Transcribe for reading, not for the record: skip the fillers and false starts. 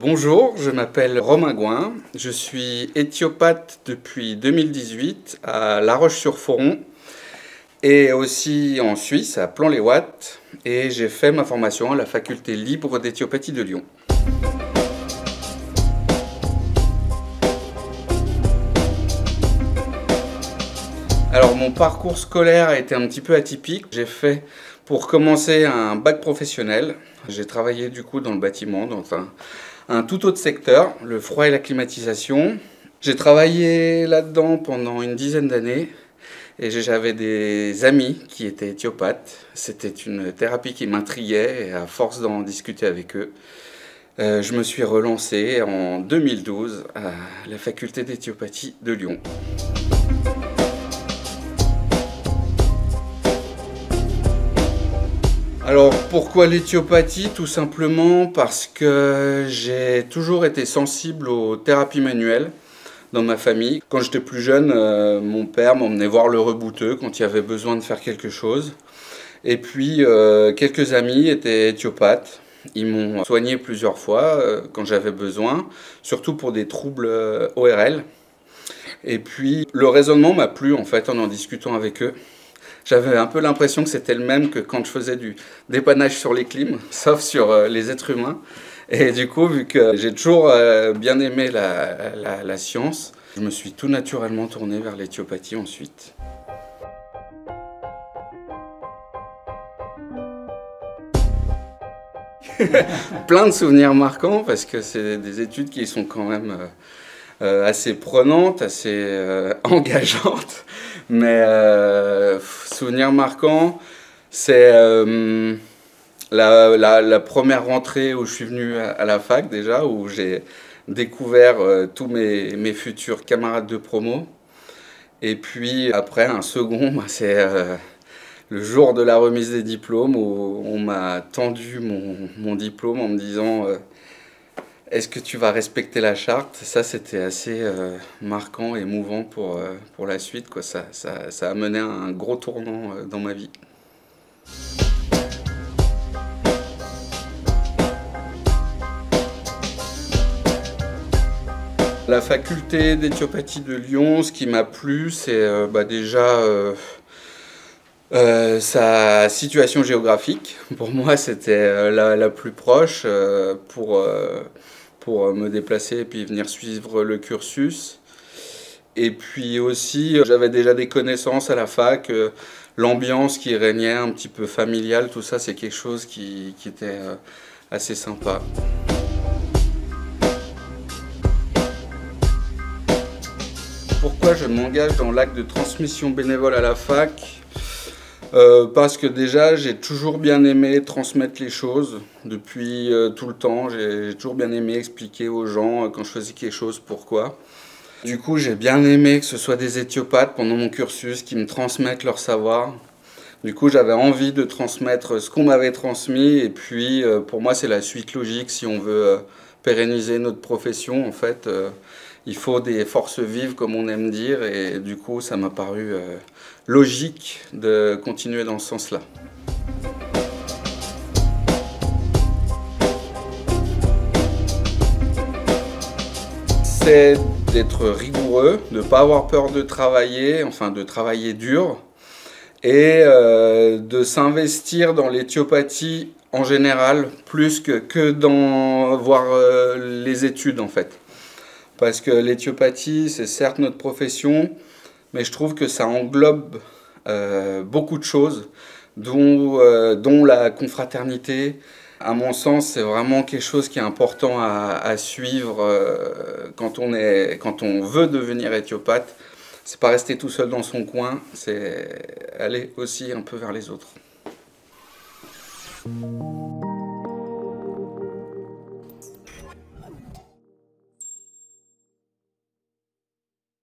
Bonjour, je m'appelle Romain Gouin, je suis éthiopathe depuis 2018 à La Roche-sur-Foron et aussi en Suisse à Plan-les-Ouates, et j'ai fait ma formation à la faculté libre d'éthiopathie de Lyon. Alors mon parcours scolaire a été un petit peu atypique. J'ai fait pour commencer un bac professionnel. J'ai travaillé du coup dans le bâtiment, dans un tout autre secteur, le froid et la climatisation. J'ai travaillé là-dedans pendant une dizaine d'années et j'avais des amis qui étaient éthiopathes. C'était une thérapie qui m'intriguait et à force d'en discuter avec eux, je me suis relancé en 2012 à la faculté d'éthiopathie de Lyon. Alors pourquoi l'éthiopathie? Tout simplement parce que j'ai toujours été sensible aux thérapies manuelles dans ma famille. Quand j'étais plus jeune, mon père m'emmenait voir le rebouteux quand il y avait besoin de faire quelque chose. Et puis quelques amis étaient éthiopathes. Ils m'ont soigné plusieurs fois quand j'avais besoin, surtout pour des troubles ORL. Et puis le raisonnement m'a plu en fait en discutant avec eux. J'avais un peu l'impression que c'était le même que quand je faisais du dépannage sur les clims, sauf sur les êtres humains. Et du coup, vu que j'ai toujours bien aimé la science, je me suis tout naturellement tourné vers l'éthiopathie ensuite. Plein de souvenirs marquants parce que c'est des études qui sont quand même assez prenantes, assez engageantes. Mais souvenir marquant, c'est la première rentrée où je suis venu à la fac déjà, où j'ai découvert tous mes futurs camarades de promo. Et puis après, un second, c'est le jour de la remise des diplômes où on m'a tendu mon diplôme en me disant est-ce que tu vas respecter la charte? Ça, c'était assez marquant et émouvant pour la suite, quoi. Ça a mené à un gros tournant dans ma vie. La faculté d'éthiopathie de Lyon, ce qui m'a plu, c'est déjà sa situation géographique. Pour moi, c'était la plus proche pour me déplacer et puis venir suivre le cursus. Et puis aussi, j'avais déjà des connaissances à la fac, l'ambiance qui régnait, un petit peu familiale, tout ça, c'est quelque chose qui était assez sympa. Pourquoi je m'engage dans l'acte de transmission bénévole à la fac? Parce que déjà j'ai toujours bien aimé transmettre les choses depuis tout le temps. J'ai toujours bien aimé expliquer aux gens quand je faisais quelque chose pourquoi. Du coup j'ai bien aimé que ce soit des éthiopathes pendant mon cursus qui me transmettent leur savoir. Du coup j'avais envie de transmettre ce qu'on m'avait transmis et puis pour moi c'est la suite logique si on veut pérenniser notre profession en fait. Il faut des forces vives comme on aime dire et du coup ça m'a paru logique de continuer dans ce sens-là. C'est d'être rigoureux, de ne pas avoir peur de travailler, enfin de travailler dur et de s'investir dans l'éthiopathie en général plus que dans voir les études en fait. Parce que l'éthiopathie, c'est certes notre profession, mais je trouve que ça englobe beaucoup de choses, dont la confraternité. À mon sens, c'est vraiment quelque chose qui est important à suivre quand on veut devenir éthiopathe. C'est pas rester tout seul dans son coin, c'est aller aussi un peu vers les autres.